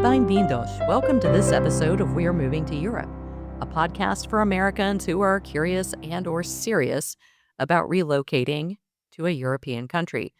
Bem-vindos. Welcome to this episode of We're Moving to Europe, a podcast for Americans who are curious and or serious about relocating to a European country.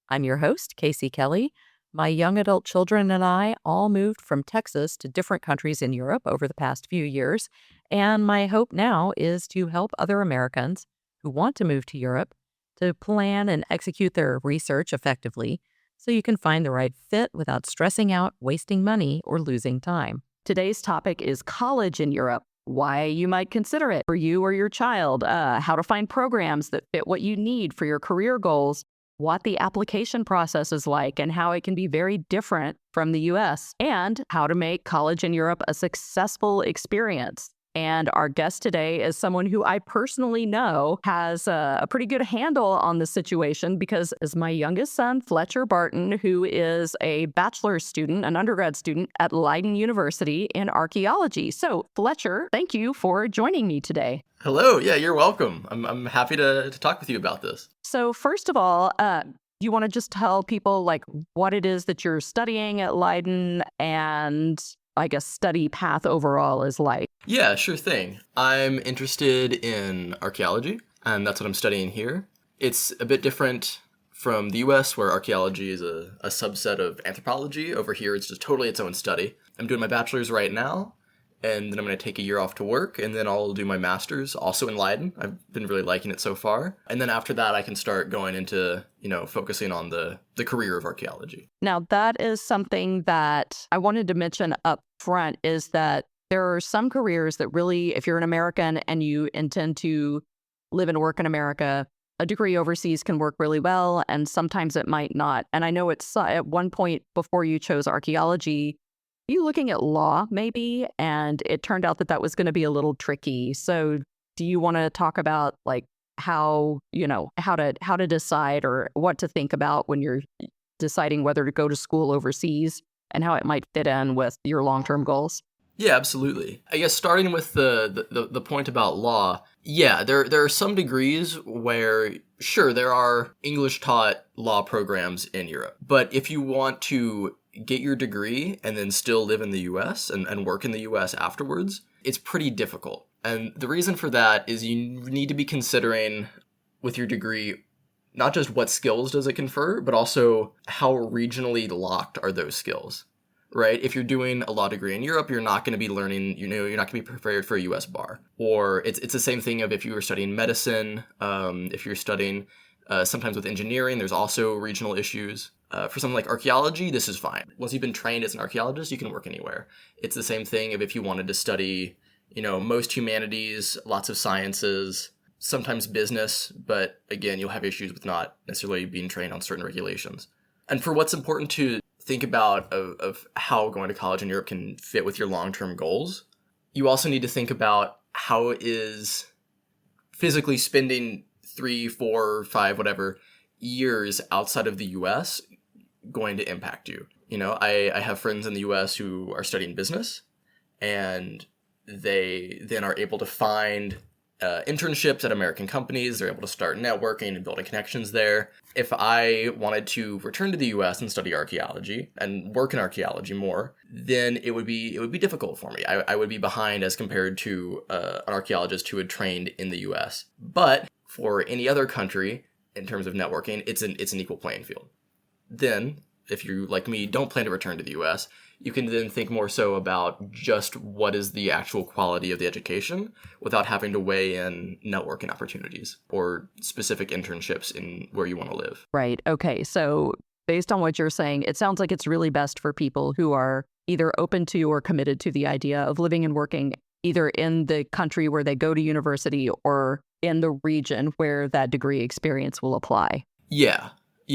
I'm your host, Casey Kelly. My young adult children and I all moved from Texas to different countries in Europe over the past few years, and my hope now is to help other Americans who want to move to Europe to plan and execute their research effectively so you can find the right fit without stressing out, wasting money, or losing time. Today's topic is college in Europe, why you might consider it for you or your child, how to find programs that fit what you need for your career goals, what the application process is like and how it can be very different from the U.S., and how to make college in Europe a successful experience. And our guest today is someone who I personally know has a pretty good handle on the situation because is my youngest son, Fletcher Barton, who is a bachelor's student, an undergrad student at Leiden University in archaeology. So, Fletcher, thank you for joining me today. Hello. Yeah, you're welcome. I'm happy to talk with you about this. So, first of all, you want to just tell people like what it is that you're studying at Leiden and I guess study path overall is like? Yeah, sure thing. I'm interested in archaeology, and that's what I'm studying here. It's a bit different from the US, where archaeology is a subset of anthropology. Over here, it's just totally its own study. I'm doing my bachelor's right now, and then I'm going to take a year off to work, and then I'll do my master's, also in Leiden. I've been really liking it so far. And then after that, I can start going into, focusing on the career of archaeology. Now, that is something that I wanted to mention up front, is that there are some careers that really, if you're an American and you intend to live and work in America, a degree overseas can work really well, and sometimes it might not. And I know it's at one point before you chose archaeology, you looking at law maybe, and it turned out that that was going to be a little tricky. So do you want to talk about like how to decide or what to think about when you're deciding whether to go to school overseas and how it might fit in with your long-term goals? Yeah, absolutely. I guess starting with the point about law, yeah, there are some degrees where, sure, there are English-taught law programs in Europe. But if you want to get your degree and then still live in the US and work in the US afterwards, it's pretty difficult. And the reason for that is you need to be considering with your degree not just what skills does it confer, but also how regionally locked are those skills, right? If you're doing a law degree in Europe, you're not going to be learning, you're not going to be prepared for a US bar. Or it's the same thing of if you were studying medicine, if you're studying sometimes with engineering, there's also regional issues. For something like archaeology, this is fine. Once you've been trained as an archaeologist, you can work anywhere. It's the same thing if you wanted to study, most humanities, lots of sciences, sometimes business, but again, you'll have issues with not necessarily being trained on certain regulations. And for what's important to think about of how going to college in Europe can fit with your long-term goals, you also need to think about how is physically spending 3, 4, 5, whatever years outside of the US going to impact you. I have friends in the US who are studying business, and they then are able to find internships at American companies. They're able to start networking and building connections there. If I wanted to return to the US and study archaeology and work in archaeology more, then it would be difficult for me. I would be behind as compared to an archaeologist who had trained in the US. But for any other country, in terms of networking, it's an equal playing field. Then, if you, like me, don't plan to return to the US, you can then think more so about just what is the actual quality of the education without having to weigh in networking opportunities or specific internships in where you want to live. Right. Okay. So based on what you're saying, it sounds like it's really best for people who are either open to or committed to the idea of living and working either in the country where they go to university or in the region where that degree experience will apply. Yeah,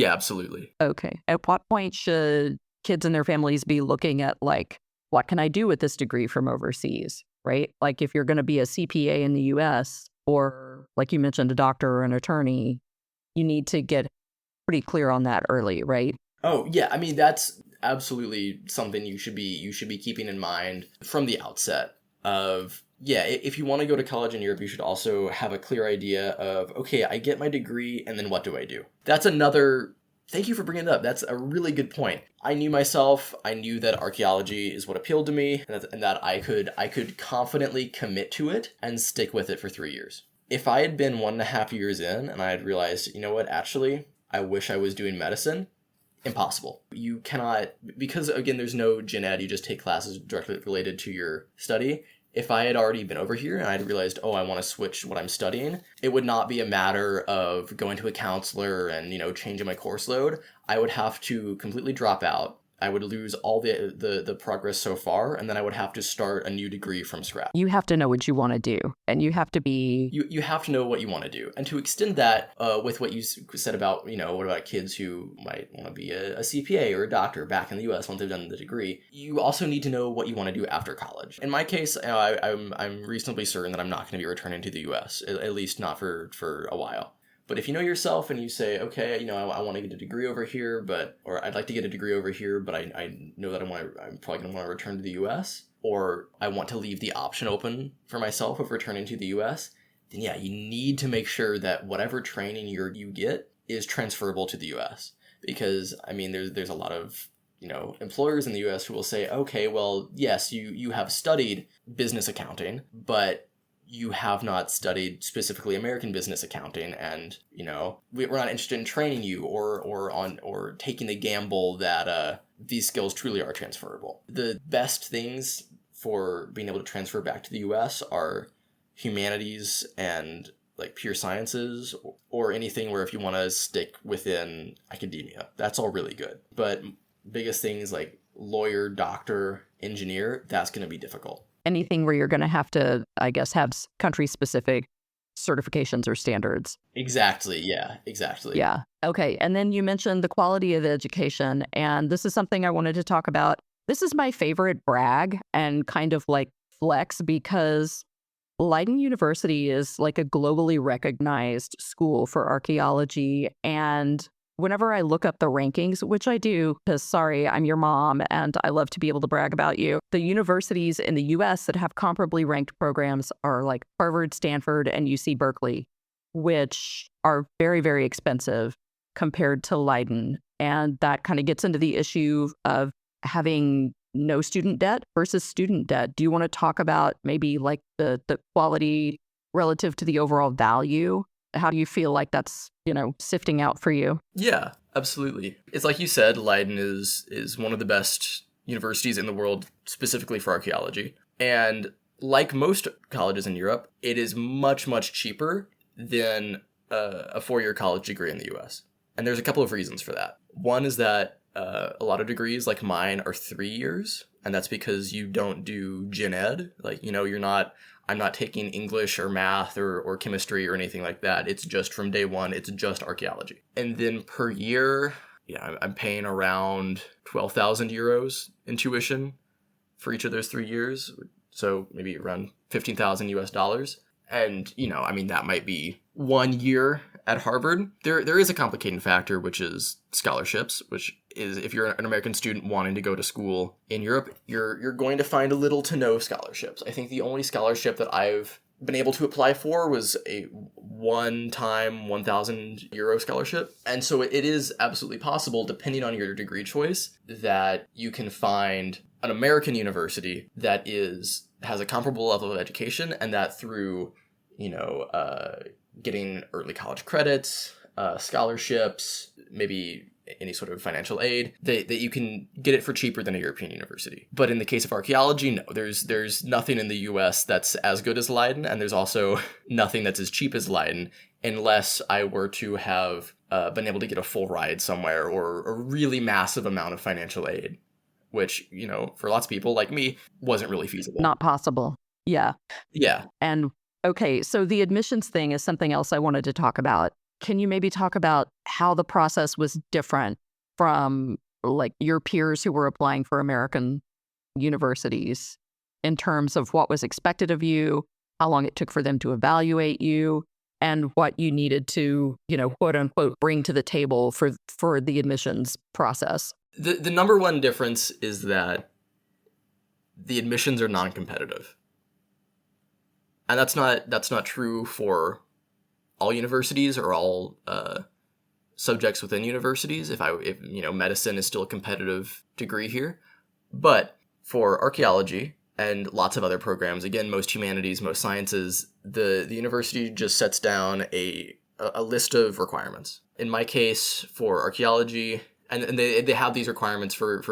absolutely. Okay. At what point should kids and their families be looking at like, what can I do with this degree from overseas, right? Like if you're going to be a CPA in the US or like you mentioned, a doctor or an attorney, you need to get pretty clear on that early, right? Oh, yeah. I mean, that's absolutely something you should be keeping in mind from the outset of, yeah, if you want to go to college in Europe, you should also have a clear idea of, okay, I get my degree, and then what do I do? That's another Thank you for bringing it up. That's a really good point. I knew myself. I knew that archaeology is what appealed to me, and that I could confidently commit to it and stick with it for 3 years. If I had been 1.5 years in and I had realized, you know what, actually, I wish I was doing medicine, impossible. You cannot, because again, there's no gen ed, you just take classes directly related to your study. If I had already been over here and I'd realized, oh, I want to switch what I'm studying, it would not be a matter of going to a counselor and, changing my course load. I would have to completely drop out. I would lose all the progress so far, and then I would have to start a new degree from scratch. You have to know what you want to do, and you have to be... You have to know what you want to do. And to extend that with what you said about, what about kids who might want to be a CPA or a doctor back in the US once they've done the degree, you also need to know what you want to do after college. In my case, I'm reasonably certain that I'm not going to be returning to the US, at least not for a while. But if you know yourself and you say, okay, I want to get a degree over here, or I'd like to get a degree over here, but I know that I'm probably going to want to return to the US, or I want to leave the option open for myself of returning to the US, then yeah, you need to make sure that whatever training you get is transferable to the US. Because, there's a lot of, employers in the US who will say, okay, well, yes, you have studied business accounting, but you have not studied specifically American business accounting, and we're not interested in training you or taking the gamble that these skills truly are transferable. The best things for being able to transfer back to the US are humanities and like pure sciences, or anything where if you want to stick within academia, that's all really good. But biggest things like lawyer, doctor, engineer, that's going to be difficult. Anything where you're going to have to, I guess, have country-specific certifications or standards. Exactly. Yeah, exactly. Yeah. Okay. And then you mentioned the quality of education. And this is something I wanted to talk about. This is my favorite brag and kind of like flex, because Leiden University is like a globally recognized school for archaeology. And whenever I look up the rankings, which I do, because sorry, I'm your mom and I love to be able to brag about you, the universities in the US that have comparably ranked programs are like Harvard, Stanford, and UC Berkeley, which are very, very expensive compared to Leiden. And that kind of gets into the issue of having no student debt versus student debt. Do you want to talk about maybe like the quality relative to the overall value? How do you feel like that's, sifting out for you? Yeah, absolutely. It's like you said, Leiden is one of the best universities in the world, specifically for archaeology. And like most colleges in Europe, it is much, much cheaper than a 4-year college degree in the US. And there's a couple of reasons for that. One is that a lot of degrees like mine are 3 years, and that's because you don't do gen ed. Like, I'm not taking English or math or chemistry or anything like that. It's just from day one, it's just archaeology. And then per year, I'm paying around 12,000 euros in tuition for each of those 3 years. So maybe around 15,000 US dollars. And, that might be 1 year at Harvard. There is a complicating factor, which is scholarships, which is if you're an American student wanting to go to school in Europe, you're going to find little to no scholarships. I think the only scholarship that I've been able to apply for was a one-time 1,000 euro scholarship. And so it is absolutely possible, depending on your degree choice, that you can find an American university that has a comparable level of education, and that through, getting early college credits, scholarships, maybe any sort of financial aid, that you can get it for cheaper than a European university. But in the case of archaeology, no, there's nothing in the US that's as good as Leiden, and there's also nothing that's as cheap as Leiden, unless I were to have been able to get a full ride somewhere or a really massive amount of financial aid, which, for lots of people like me, wasn't really feasible. Not possible. Yeah. Yeah. And okay, so the admissions thing is something else I wanted to talk about. Can you maybe talk about how the process was different from like your peers who were applying for American universities in terms of what was expected of you, how long it took for them to evaluate you, and what you needed to, quote unquote, bring to the table for the admissions process? The number one difference is that the admissions are non-competitive. And that's not true for all universities or all subjects within universities if medicine is still a competitive degree here. But for archaeology and lots of other programs, again, most humanities, most sciences, the university just sets down a list of requirements. In my case, for archaeology, and they have these requirements for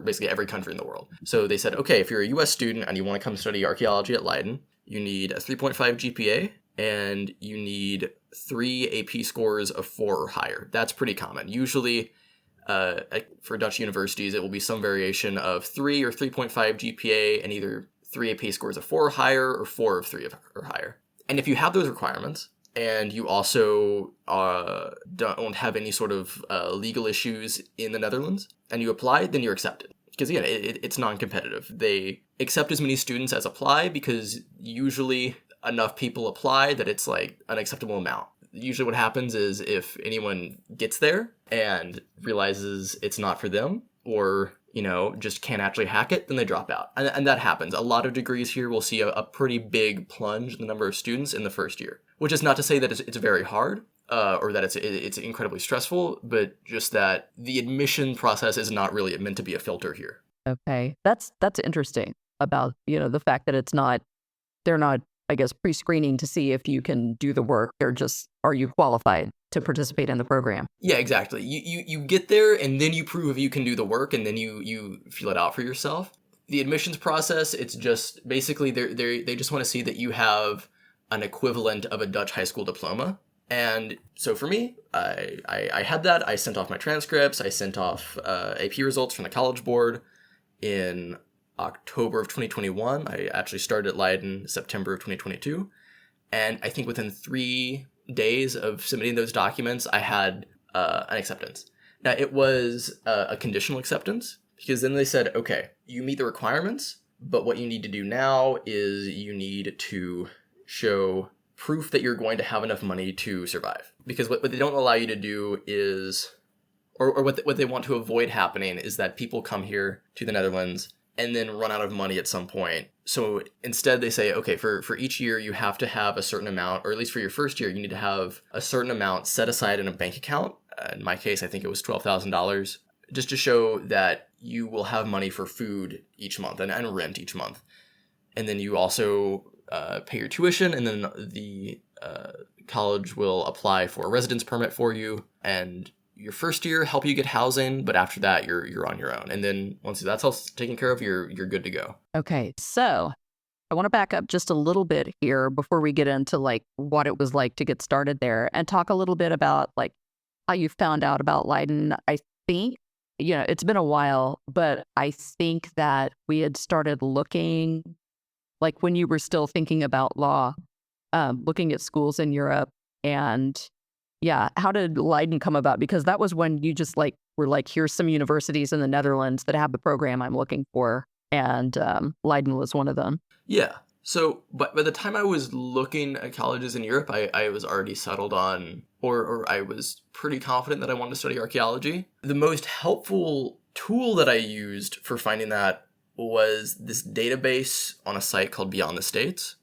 basically every country in the world. So they said, okay, if you're a US student and you want to come study archaeology at Leiden, you need a 3.5 GPA and you need 3 AP scores of 4 or higher. That's pretty common. Usually, for Dutch universities, it will be some variation of 3 or 3.5 GPA and either 3 AP scores of 4 or higher or 4 of 3 or higher. And if you have those requirements, and you also don't have any sort of legal issues in the Netherlands, and you apply, then you're accepted. Because again, it's non-competitive. They accept as many students as apply because usually enough people apply that it's like an acceptable amount. Usually what happens is if anyone gets there and realizes it's not for them, or just can't actually hack it, then they drop out. And that happens. A lot of degrees here will see a pretty big plunge in the number of students in the first year, which is not to say that it's very hard or that it's incredibly stressful, but just that the admission process is not really meant to be a filter here. Okay. That's interesting about, the fact that they're not, I guess, pre-screening to see if you can do the work. They're just, are you qualified to participate in the program? Yeah, exactly. You get there and then you prove if you can do the work and then you feel it out for yourself. The admissions process, it's just basically they just want to see that you have an equivalent of a Dutch high school diploma. And so for me, I had that. I sent off my transcripts. I sent off AP results from the College Board in October of 2021. I actually started at Leiden September of 2022. And I think within 3 days of submitting those documents, I had an acceptance. Now, it was a conditional acceptance, because then they said, okay, you meet the requirements, but what you need to do now is you need to show proof that you're going to have enough money to survive. Because what they don't allow you to do is, or what they want to avoid happening is that people come here to the Netherlands and then run out of money at some point. So instead they say, okay, for each year you have to have a certain amount, or at least for your first year, you need to have a certain amount set aside in a bank account. In my case, I think it was $12,000, just to show that you will have money for food each month and rent each month. And then you also pay your tuition, and then the college will apply for a residence permit for you, and your first year help you get housing, but after that you're on your own. And then once that's all taken care of, you're good to go. Okay, so I want to back up just a little bit here before we get into like what it was like to get started there, and talk a little bit about like how you found out about Leiden. I think, it's been a while, but I think that we had started looking, like when you were still thinking about law, looking at schools in Europe. And yeah, how did Leiden come about? Because that was when you just like were like, here's some universities in the Netherlands that have the program I'm looking for. And Leiden was one of them. Yeah. So by the time I was looking at colleges in Europe, I was already settled on, or I was pretty confident that I wanted to study archaeology. The most helpful tool that I used for finding that was this database on a site called Beyond the States,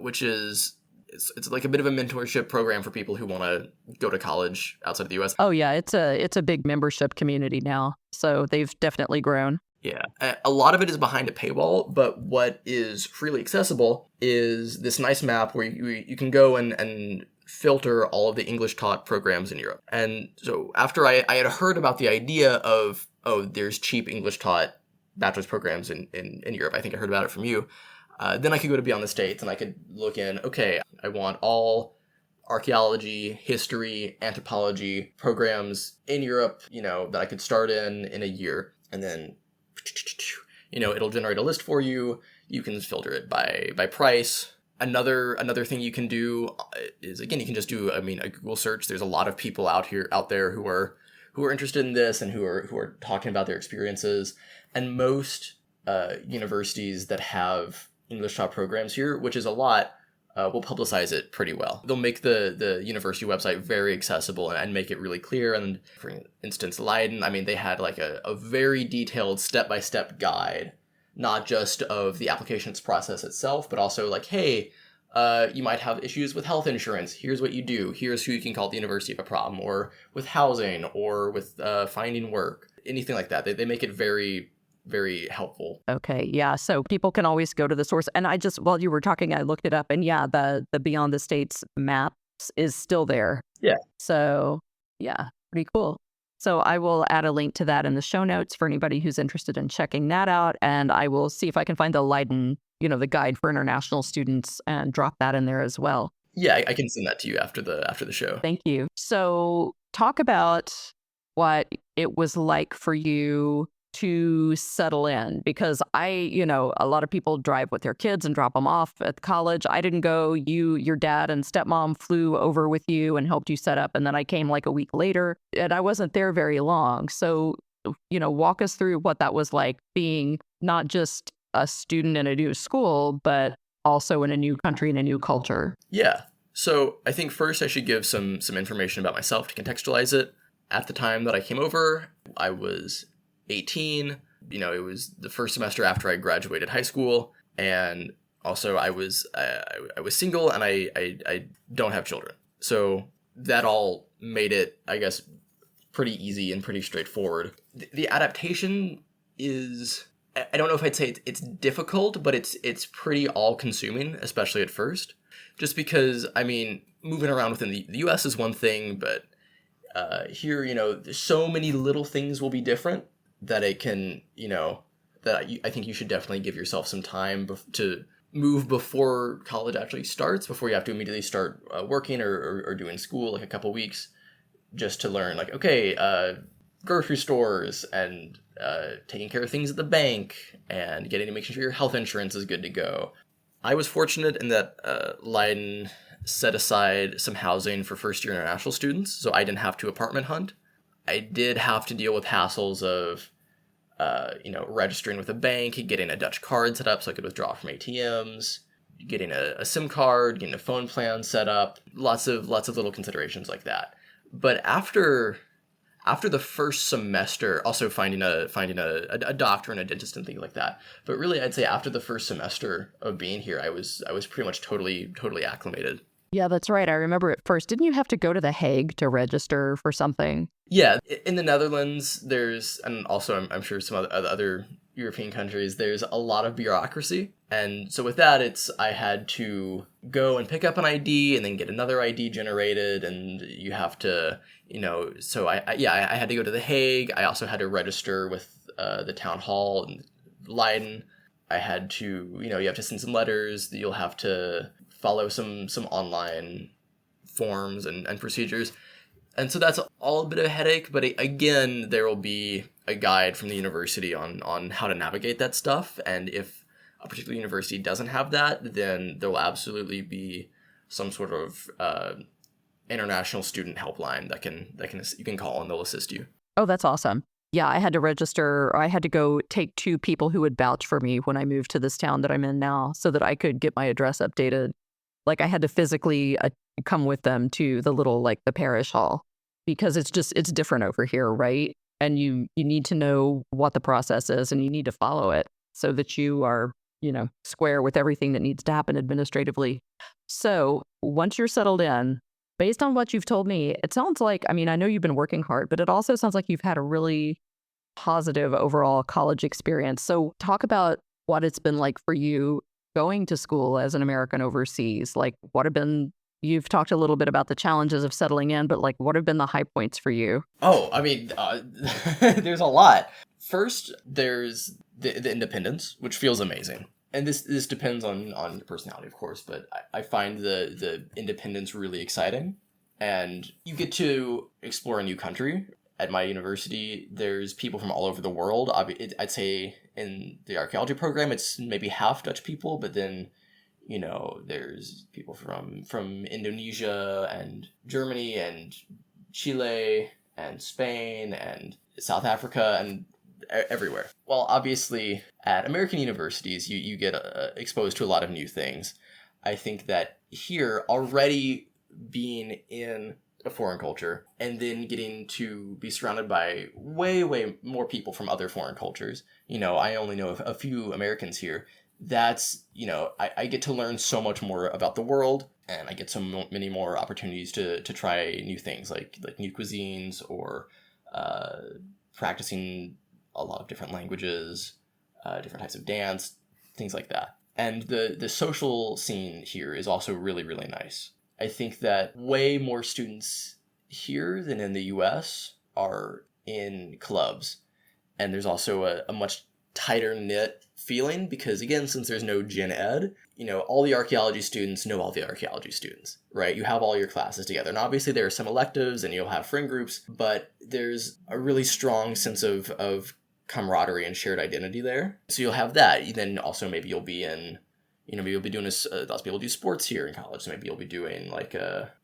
which is it's like a bit of a mentorship program for people who want to go to college outside of the US. Oh yeah, it's a big membership community now, so they've definitely grown. Yeah, a lot of it is behind a paywall, but what is freely accessible is this nice map where you can go and filter all of the English taught programs in Europe. And so after I had heard about the idea of, there's cheap English taught bachelor's programs in Europe, I think I heard about it from you, then I could go to Beyond the States and I could look in, okay, I want all archaeology, history, anthropology programs in Europe, that I could start in a year. And then it'll generate a list for you. You can filter it by price. Another thing you can do is, again, you can just do a Google search. There's a lot of people out there who are interested in this and who are talking about their experiences. And most universities that have English taught programs here, which is a lot, will publicize it pretty well. They'll make the university website very accessible and make it really clear. And for instance, Leiden, they had like a very detailed step-by-step guide, not just of the applications process itself, but also like, hey, You might have issues with health insurance. Here's what you do. Here's who you can call at the university if a problem, or with housing, or with finding work, anything like that. They make it very, very helpful. Okay, yeah. So people can always go to the source. And I just, while you were talking, I looked it up, and yeah, the Beyond the States maps is still there. Yeah. So yeah, pretty cool. So I will add a link to that in the show notes for anybody who's interested in checking that out. And I will see if I can find the Leiden, the guide for international students, and drop that in there as well. Yeah, I can send that to you after the show. Thank you. So talk about what it was like for you to settle in, because a lot of people drive with their kids and drop them off at college. I didn't go. Your dad and stepmom flew over with you and helped you set up. And then I came like a week later, and I wasn't there very long. So, walk us through what that was like, being not just a student in a new school, but also in a new country and a new culture. Yeah. So I think first I should give some information about myself to contextualize it. At the time that I came over, I was 18. It was the first semester after I graduated high school, and also I was single, and I don't have children. So that all made it, I guess, pretty easy and pretty straightforward. The adaptation is, I don't know if I'd say it's difficult, but it's pretty all-consuming, especially at first. Just because, moving around within the US is one thing, but here, so many little things will be different that it can, I think you should definitely give yourself some time to move before college actually starts, before you have to immediately start working or doing school, like a couple weeks, just to learn, like, okay, grocery stores and taking care of things at the bank and making sure your health insurance is good to go. I was fortunate in that Leiden set aside some housing for first-year international students, so I didn't have to apartment hunt. I did have to deal with hassles of, registering with a bank, getting a Dutch card set up so I could withdraw from ATMs, getting a SIM card, getting a phone plan set up, lots of little considerations like that. But after the first semester, also finding a doctor and a dentist and things like that. But really, I'd say after the first semester of being here, I was pretty much totally acclimated. Yeah, that's right. I remember at first. Didn't you have to go to The Hague to register for something? Yeah, in the Netherlands, and also I'm sure some other European countries, there's a lot of bureaucracy. And so with that, I had to go and pick up an ID and then get another ID generated, and you have to, so I had to go to The Hague. I also had to register with the town hall in Leiden. I had to, you have to send some letters, you'll have to follow some online forms and procedures. And so that's all a bit of a headache, but again, there will be a guide from the university on how to navigate that stuff. And if a particular university doesn't have that, then there will absolutely be some sort of international student helpline that you can call, and they'll assist you. Oh, that's awesome. Yeah, I had to register. I had to go take two people who would vouch for me when I moved to this town that I'm in now, so that I could get my address updated. Like, I had to physically come with them to the little, like, the parish hall, because it's different over here, right? And you need to know what the process is, and you need to follow it so that you are, square with everything that needs to happen administratively. So once you're settled in, based on what you've told me, it sounds like, I know you've been working hard, but it also sounds like you've had a really positive overall college experience. So talk about what it's been like for you going to school as an American overseas. Like, you've talked a little bit about the challenges of settling in, but like, what have been the high points for you? Oh, there's a lot. First, there's the independence, which feels amazing. And this depends on personality, of course, but I find the independence really exciting. And you get to explore a new country. At my university, there's people from all over the world. I'd say in the archaeology program, it's maybe half Dutch people, but then, there's people from Indonesia and Germany and Chile and Spain and South Africa and everywhere. Well, obviously, at American universities, you get exposed to a lot of new things. I think that here, already being in a foreign culture and then getting to be surrounded by way more people from other foreign cultures. I only know a few Americans here. that's, I get to learn so much more about the world, and I get many more opportunities to try new things, like new cuisines, or practicing a lot of different languages, different types of dance, things like that. And the social scene here is also really, really nice. I think that way more students here than in the US are in clubs. And there's also a much tighter knit feeling because, again, since there's no gen ed, all the archaeology students know all the archaeology students, right? You have all your classes together. And obviously there are some electives and you'll have friend groups, but there's a really strong sense of camaraderie and shared identity there. So you'll have that. Then also maybe you'll be in, maybe you'll be doing lots of people do sports here in college. So maybe you'll be doing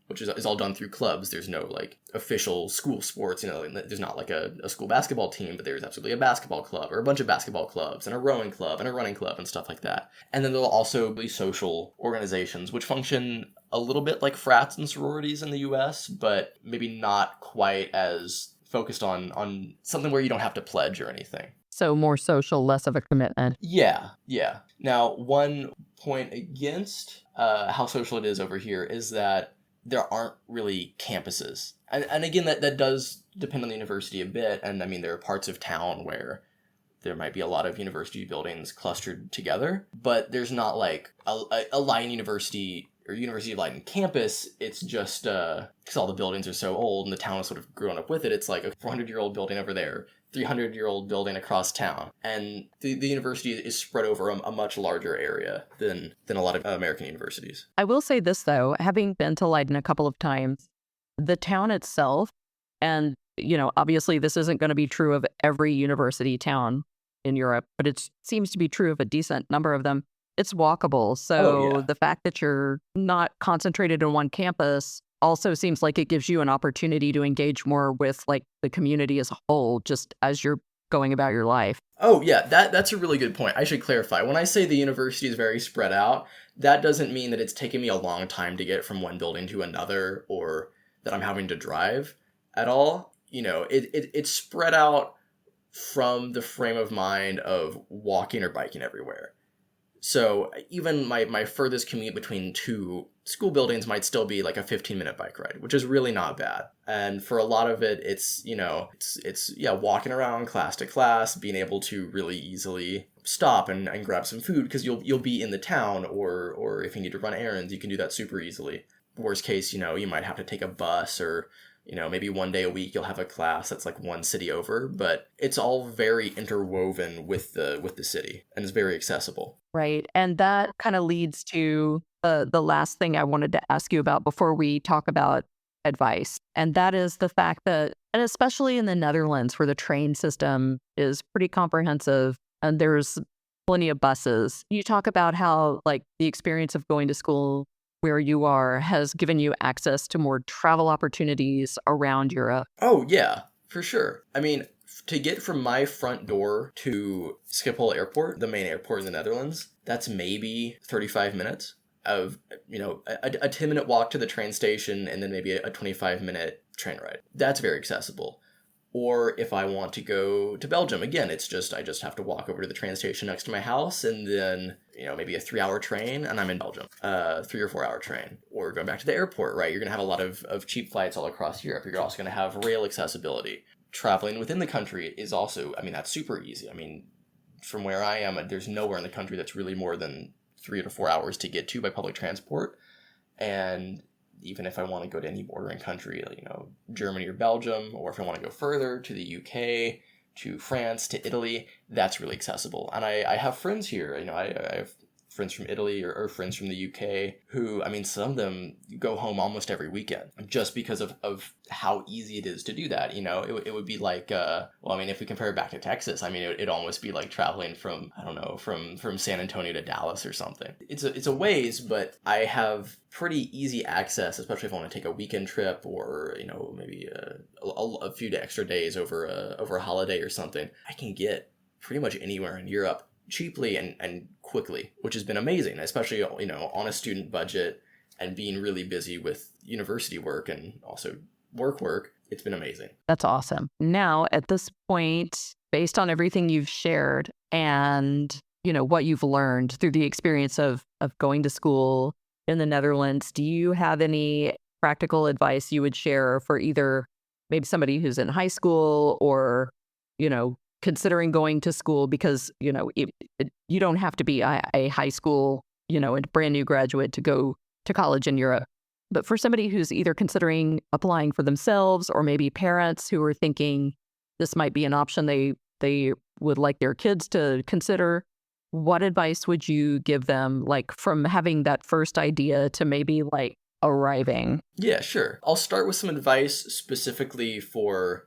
which is all done through clubs. There's no official school sports, there's not a school basketball team, but there's absolutely a basketball club or a bunch of basketball clubs and a rowing club and a running club and stuff like that. And then there'll also be social organizations which function a little bit like frats and sororities in the US, but maybe not quite as focused on something where you don't have to pledge or anything. So more social, less of a commitment. Yeah. Now, one point against how social it is over here is that there aren't really campuses. And again, that does depend on the university a bit. And I mean, there are parts of town where there might be a lot of university buildings clustered together, but there's not a Leiden University or University of Leiden campus. It's just, because all the buildings are so old and the town has sort of grown up with it, it's like a 400-year-old building over there, 300-year-old building across town. And the university is spread over a much larger area than a lot of American universities. I will say this, though, having been to Leiden a couple of times, the town itself, and, obviously this isn't going to be true of every university town in Europe, but it seems to be true of a decent number of them. It's walkable. So the fact that you're not concentrated in one campus also seems like it gives you an opportunity to engage more with the community as a whole, just as you're going about your life. Oh, yeah, that's a really good point. I should clarify. When I say the university is very spread out, that doesn't mean that it's taken me a long time to get from one building to another or that I'm having to drive at all. It's spread out from the frame of mind of walking or biking everywhere. So even my furthest commute between two school buildings might still be like a 15-minute bike ride, which is really not bad. And for a lot of it, it's walking around class to class, being able to really easily stop and grab some food because you'll be in the town, or if you need to run errands, you can do that super easily. Worst case, you might have to take a bus, or maybe one day a week you'll have a class that's like one city over, but it's all very interwoven with the city and it's very accessible. Right. And that kind of leads to the last thing I wanted to ask you about before we talk about advice. And that is the fact that, and especially in the Netherlands where the train system is pretty comprehensive and there's plenty of buses, you talk about how the experience of going to school where you are has given you access to more travel opportunities around Europe. Oh, yeah, for sure. I mean, to get from my front door to Schiphol Airport, the main airport in the Netherlands, that's maybe 35 minutes of, a 10-minute walk to the train station and then maybe a 25-minute train ride. That's very accessible. Or if I want to go to Belgium, again, I just have to walk over to the train station next to my house and then, maybe a 3-hour train and I'm in Belgium, 3 or 4 hour train. Or going back to the airport, right? You're going to have a lot of cheap flights all across Europe. You're also going to have rail accessibility. Traveling within the country is also, that's super easy. From where I am, there's nowhere in the country that's really more than 3 to 4 hours to get to by public transport. And even if I want to go to any bordering country, Germany or Belgium, or if I want to go further to the UK, to France, to Italy, that's really accessible. And I have friends here, I have friends from Italy or friends from the UK who, some of them go home almost every weekend just because of how easy it is to do that. It would be like, if we compare it back to Texas, it'd almost be like traveling from, from San Antonio to Dallas or something. It's a ways, but I have pretty easy access, especially if I want to take a weekend trip or, maybe a few extra days over a holiday or something. I can get pretty much anywhere in Europe cheaply and quickly, which has been amazing, especially, on a student budget and being really busy with university work and also work. It's been amazing. That's awesome. Now, at this point, based on everything you've shared and what you've learned through the experience of going to school in the Netherlands, do you have any practical advice you would share for either maybe somebody who's in high school or, considering going to school? Because, you don't have to be a high school, a brand new graduate to go to college in Europe. But for somebody who's either considering applying for themselves or maybe parents who are thinking this might be an option they would like their kids to consider, what advice would you give them, like from having that first idea to maybe like arriving? Yeah, sure. I'll start with some advice specifically for,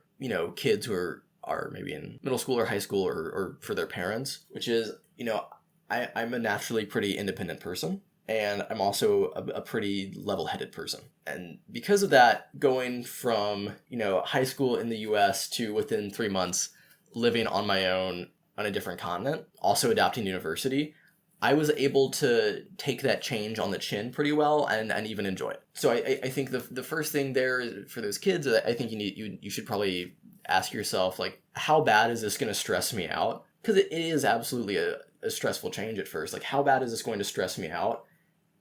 kids who are maybe in middle school or high school or for their parents, which is, I'm a naturally pretty independent person. And I'm also a pretty level-headed person. And because of that, going from, high school in the US to within 3 months living on my own on a different continent, also adapting to university, I was able to take that change on the chin pretty well and even enjoy it. So I think the first thing there for those kids, I think you should probably ask yourself, like, how bad is this going to stress me out? Because it is absolutely a stressful change at first. Like, how bad is this going to stress me out?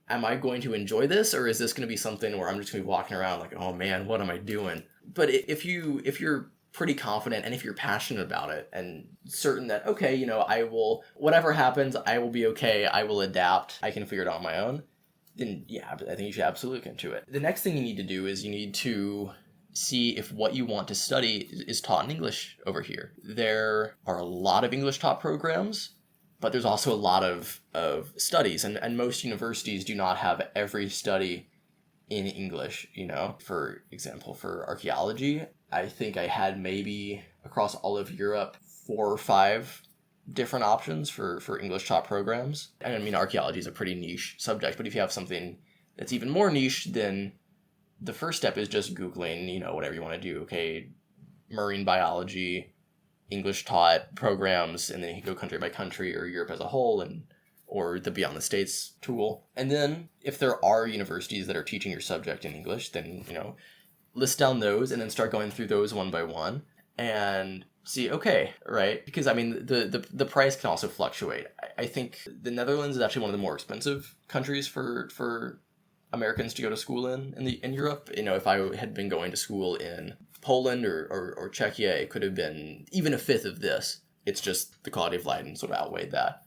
Am I going to enjoy this, or is this going to be something where I'm just going to be walking around like, oh man, what am I doing? But if you're pretty confident and if you're passionate about it and certain that, okay, I will, whatever happens, I will be okay, I will adapt, I can figure it out on my own, then yeah, I think you should absolutely get into it. The next thing you need to do is you need to see if what you want to study is taught in English over here. There are a lot of English taught programs, but there's also a lot of studies, and most universities do not have every study in English, For example, for archaeology, I think I had maybe across all of Europe 4 or 5 different options for English taught programs. And I mean, archaeology is a pretty niche subject, but if you have something that's even more niche, then the first step is just Googling, whatever you want to do. Okay, marine biology, English taught programs, and then you can go country by country or Europe as a whole, or the Beyond the States tool. And then if there are universities that are teaching your subject in English, then, list down those and then start going through those one by one and see, okay, right? Because I mean, the price can also fluctuate. I think the Netherlands is actually one of the more expensive countries for Americans to go to school in Europe. If I had been going to school in Poland or Czechia, it could have been even a fifth of this. It's just the quality of Leiden sort of outweighed that.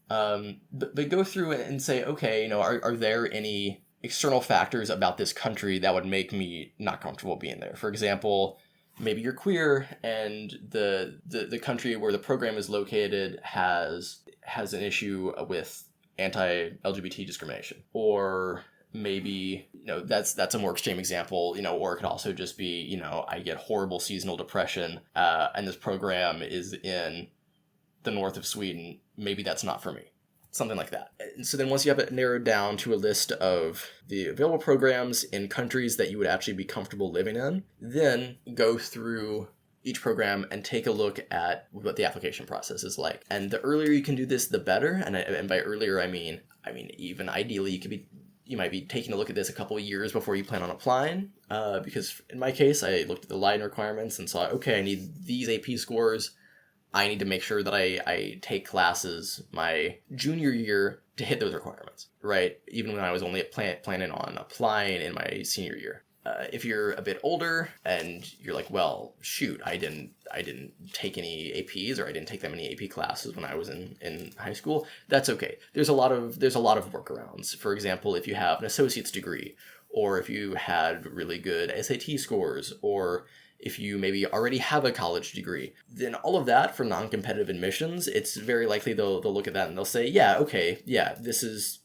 But go through it and say, okay, are there any external factors about this country that would make me not comfortable being there? For example, maybe you're queer and the country where the program is located has an issue with anti-LGBT discrimination. Or maybe, that's a more extreme example, or it could also just be, I get horrible seasonal depression, and this program is in the north of Sweden. Maybe that's not for me. Something like that. And so then once you have it narrowed down to a list of the available programs in countries that you would actually be comfortable living in, then go through each program and take a look at what the application process is like. And the earlier you can do this, the better. And by earlier, I mean, even ideally, you might be taking a look at this a couple of years before you plan on applying. Because in my case, I looked at the Leiden requirements and saw, okay, I need these AP scores. I need to make sure that I take classes my junior year to hit those requirements, right? Even when I was only planning on applying in my senior year. If you're a bit older and you're like, well, shoot, I didn't take any APs, or I didn't take that many AP classes when I was in high school, that's okay. There's a lot of workarounds. For example, if you have an associate's degree, or if you had really good SAT scores, or if you maybe already have a college degree, then all of that for non-competitive admissions, it's very likely they'll look at that and they'll say, yeah, okay, yeah, this is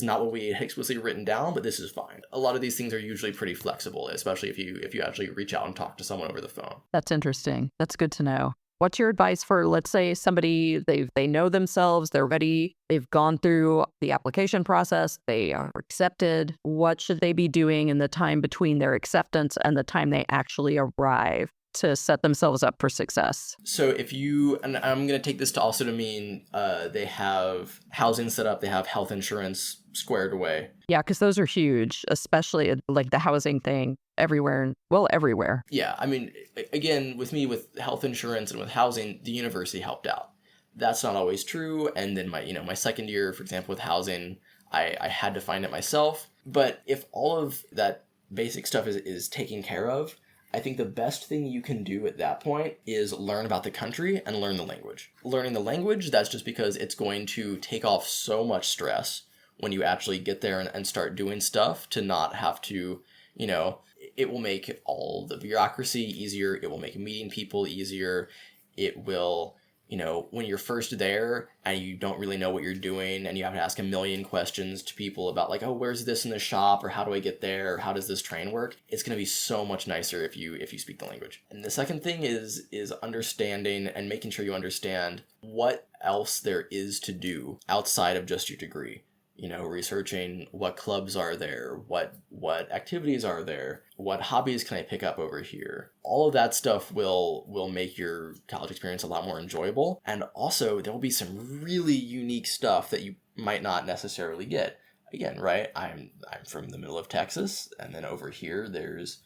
not what we had explicitly written down, but this is fine. A lot of these things are usually pretty flexible, especially if you actually reach out and talk to someone over the phone. That's interesting. That's good to know. What's your advice for, let's say, somebody, they know themselves, they're ready, they've gone through the application process, they are accepted. What should they be doing in the time between their acceptance and the time they actually arrive to set themselves up for success? So and I'm going to take this to also to mean they have housing set up, they have health insurance squared away. Yeah, because those are huge, especially like the housing thing everywhere. Yeah, I mean, again, with me, with health insurance and with housing, the university helped out. That's not always true. And then my second year, for example, with housing, I had to find it myself. But if all of that basic stuff is taken care of, I think the best thing you can do at that point is learn about the country and learn the language. Learning the language, that's just because it's going to take off so much stress when you actually get there and start doing stuff, to not have to, it will make all the bureaucracy easier. It will make meeting people easier. It will, when you're first there and you don't really know what you're doing and you have to ask a million questions to people about like, oh, where's this in the shop, or how do I get there, or how does this train work? It's going to be so much nicer if you speak the language. And the second thing is understanding and making sure you understand what else there is to do outside of just your degree. Researching what clubs are there, what activities are there, what hobbies can I pick up over here. All of that stuff will make your college experience a lot more enjoyable. And also, there will be some really unique stuff that you might not necessarily get. Again, right? I'm from the middle of Texas, and then over here there's,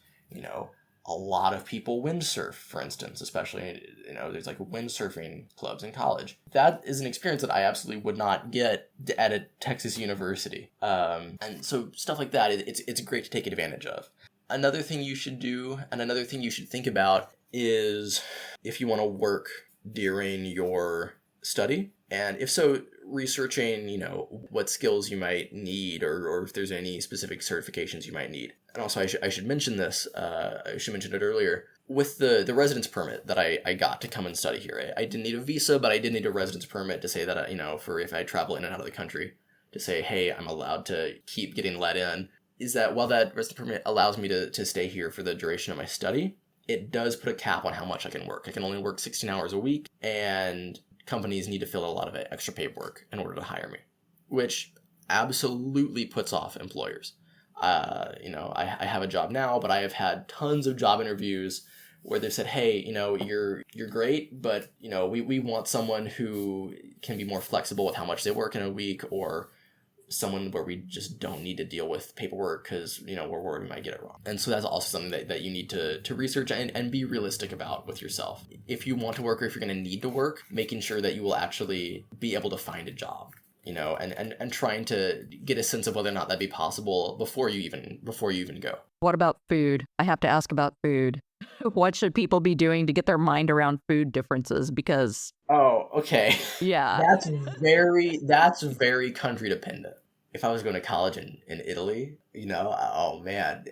a lot of people windsurf, for instance, especially, there's like windsurfing clubs in college. That is an experience that I absolutely would not get at a Texas university. And so stuff like that, it's great to take advantage of. Another thing you should do, and another thing you should think about, is if you want to work during your study. And if so, researching, what skills you might need, or if there's any specific certifications you might need. And also, I should mention this, I should mention it earlier. With the residence permit that I got to come and study here, I didn't need a visa, but I did need a residence permit to say that, for if I travel in and out of the country, to say, hey, I'm allowed to keep getting let in. Is that while that residence permit allows me to stay here for the duration of my study, it does put a cap on how much I can work. I can only work 16 hours a week, and companies need to fill a lot of extra paperwork in order to hire me, which absolutely puts off employers. I have a job now, but I have had tons of job interviews where they've said, hey, you're great, but, we want someone who can be more flexible with how much they work in a week, or someone where we just don't need to deal with paperwork because, we're worried we might get it wrong. And so that's also something that you need to research and be realistic about with yourself. If you want to work, or if you're going to need to work, making sure that you will actually be able to find a job, and trying to get a sense of whether or not that'd be possible before you even go. What about food? I have to ask about food. What should people be doing to get their mind around food differences? Because okay. Yeah. That's very country dependent. If I was going to college in Italy, oh man,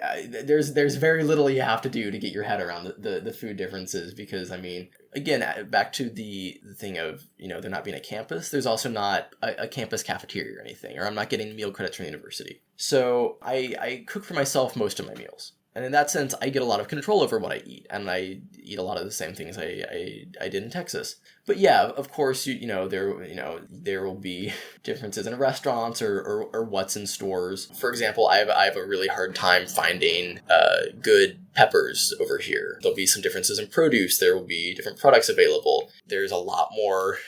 there's very little you have to do to get your head around the food differences, because, again, back to the thing of, there not being a campus, there's also not a campus cafeteria or anything, or I'm not getting meal credits from the university. So I cook for myself most of my meals. And in that sense, I get a lot of control over what I eat, and I eat a lot of the same things I did in Texas. But yeah, of course, there will be differences in restaurants or what's in stores. For example, I have a really hard time finding good peppers over here. There'll be some differences in produce. There will be different products available. There's a lot more.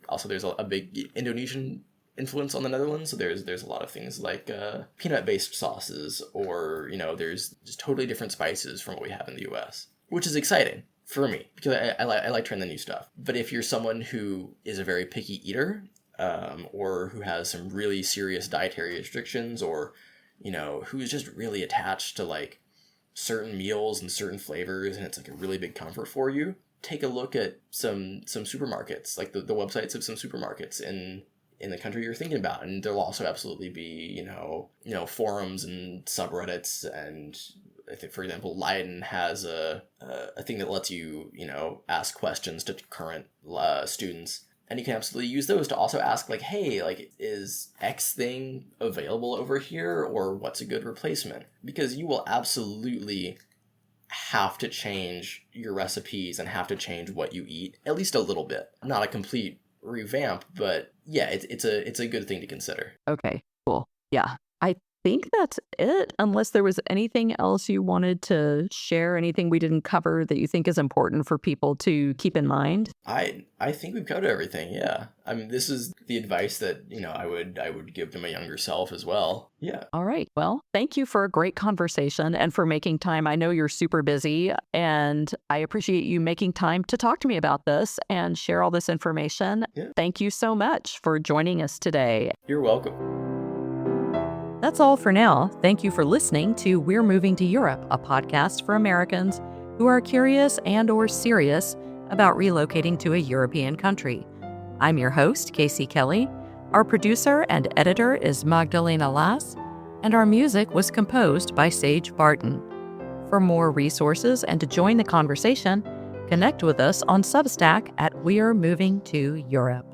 Also, there's a big Indonesian influence on the Netherlands, so there's a lot of things like peanut-based sauces, or there's just totally different spices from what we have in the US, which is exciting for me because I like trying the new stuff. But if you're someone who is a very picky eater, or who has some really serious dietary restrictions, or who's just really attached to like certain meals and certain flavors, and it's like a really big comfort for you, take a look at some supermarkets, like the websites of some supermarkets in the country you're thinking about, and there'll also absolutely be forums and subreddits. And I think, for example, Leiden has a thing that lets you ask questions to current students, and you can absolutely use those to also ask, like, hey, like, is X thing available over here, or what's a good replacement? Because you will absolutely have to change your recipes and have to change what you eat, at least a little bit. Not a complete revamp, but yeah, it's a good thing to consider. Okay, cool. Yeah. I think that's it, unless there was anything else you wanted to share, anything we didn't cover that you think is important for people to keep in mind. I think we've covered everything. Yeah. I mean, this is the advice that, I would give to my younger self as well. Yeah. All right. Well, thank you for a great conversation and for making time. I know you're super busy, and I appreciate you making time to talk to me about this and share all this information. Yeah. Thank you so much for joining us today. You're welcome. That's all for now. Thank you for listening to We're Moving to Europe, a podcast for Americans who are curious and or serious about relocating to a European country. I'm your host, Casey Kelly. Our producer and editor is Magdalena Lass, and our music was composed by Sage Barton. For more resources and to join the conversation, connect with us on Substack at We're Moving to Europe.